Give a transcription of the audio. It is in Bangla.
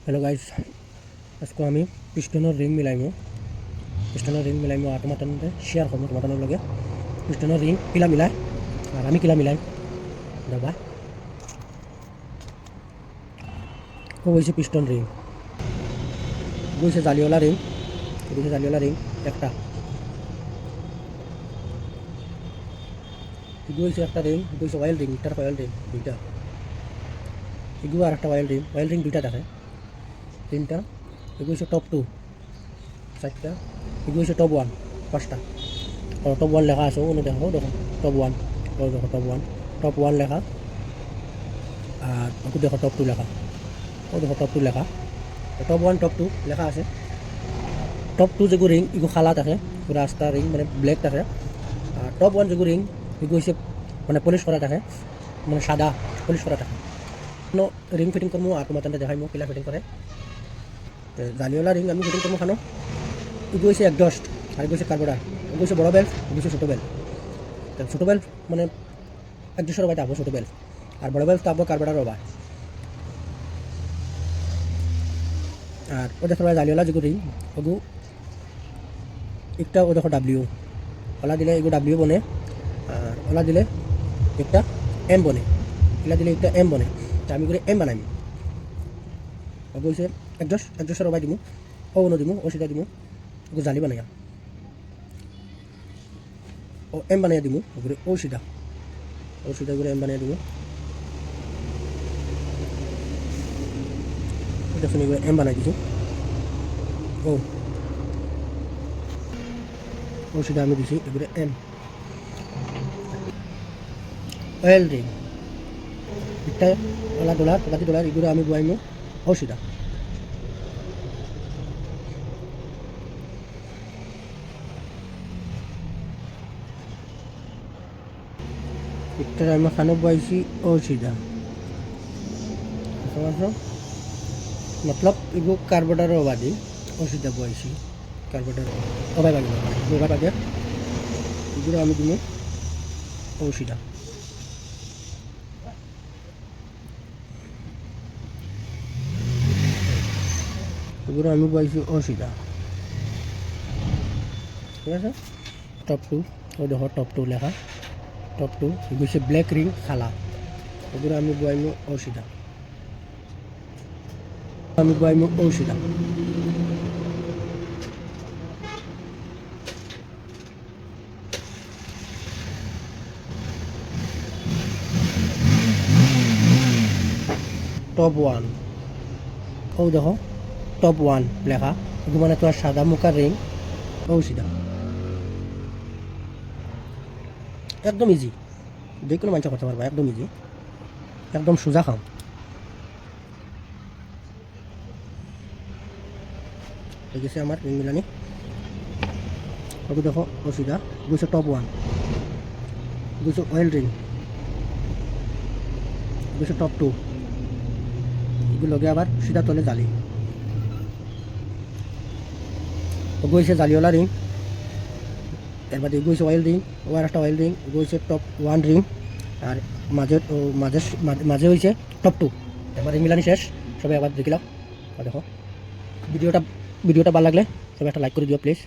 हेलो गाइस আজকে আমি পিস্টনের রিং মিলাইমু আর তোমার শেয়ার করবো তোমার লগে পিস্টনের রিং কিলা মিলাই আর আমি কিলা মিলাই দেখবা ও হয়েছে পিস্টন রিং হয়েছে জালিওয়ালা রিং একটা এগুলো হয়েছে একটা রিং এগুলো হয়েছে অয়েল রিং এটার অয়েল রিং দুইটা এগুলো আর একটা অয়েল রিং দুইটা দেখে তিনটা এগুলো হচ্ছে টপ 2 চারটা এগুলো হচ্ছে টপ 1 পাঁচটা টপ 1 লেখা আছে ওখানে দেখো টপ 1 দেখো টপ 1 লেখা আর ওকে দেখো টপ 2 লেখা টপ 1 টপ 2 লেখা আছে টপ 2 যেগুলো রিং এগুলো খালা থাকে রাস্তা রিং মানে ব্ল্যাক থাকে আর টপ 1 যেগুলো রিং এগুলো হচ্ছে মানে পলিশ করা থাকে মানে সাদা পলিশ করা থাকে রিং ফিটিং করবো আর তোমার দেখাইমো কিলা ফিটিং করে জালিওয়ালা রিং আমি ফিটিং করবো খানো এগুলো হচ্ছে একডস্ট আর এগুলো হচ্ছে কার্বোডার এগুলো হচ্ছে বড় বেল্ট এগুলো হচ্ছে ছোটো বেল্ট মানে 150 রুপায় থাকবো ছোটো বেল্ট আর বড় বেল্ট থাকবো কার্বোডার ওভার আর ও দেখো জালিওয়ালা যেগুলো রিং ওগু একটা ও দেখো ডাব্লিউ ওলা দিলে এগুলো ডাব্লিউ বনে আর ওলা দিলে একটা এম বনে এগুলা দিলে একটা এম বনে আমি করে এম বানাইম বলছে 150 রুপায় দিমু ও দিমু ও সিধা দিমু ওকে জালি বানাইয়া ও এম বানাইয়া দিমু ওগুলো ও সিধা করে এম বানাইয়া দিমু দেখুন এগুলো এম বানাই দিছো ও সিধা আমি দিছি এগুলো এম অয়েল রিং এটা $1 এগুলো আমি বয়াইমু ও সিধা একটা আমি খানো বয়াইছি ও সিধা मतलब एगो कार्बोडार बादी ও সিধা বয়াইছি कार्बोडार ওবাই বাগে এগুলো আমি দিমু ও সিধা এগুলো আমি বয়াইছি ও সিধা ঠিক আছে টপ 2 ও দেখো টপ 2 লেখা টপ 2 এগুলো হচ্ছে ব্ল্যাক রিং খালা এগুলো আমি বয়াইমু ও সিধা টপ 1 ও দেখো টপ 1 লেখা এগুলো মানে তোমার সাদা মুখার রিং ও সিধা একদম ইজি যে কোনো মানুষ করতে পারবা একদম ইজি একদম সোজা খাও এই গেছে আমার রিং মিলানি ওকে দেখো ও সিধা এগুলো টপ 1 এগুলো অয়েল রিং এগুলো টপ 2 এগুলো লগে আবার সিধা তলে জালি ওগুলো হচ্ছে জালিওয়ালা রিং এর বাদে এগুলো হচ্ছে অয়েল রিং ও আর একটা অয়েল রিং এগুলো হচ্ছে টপ 1 রিং আর মাঝে হয়েছে টপ 2 এবার রিং মিলানি শেষ সবাই আবার দেখিলাম দেখো ভিডিওটা ভালো লাগলে সবাই একটা লাইক করে দিও প্লিজ।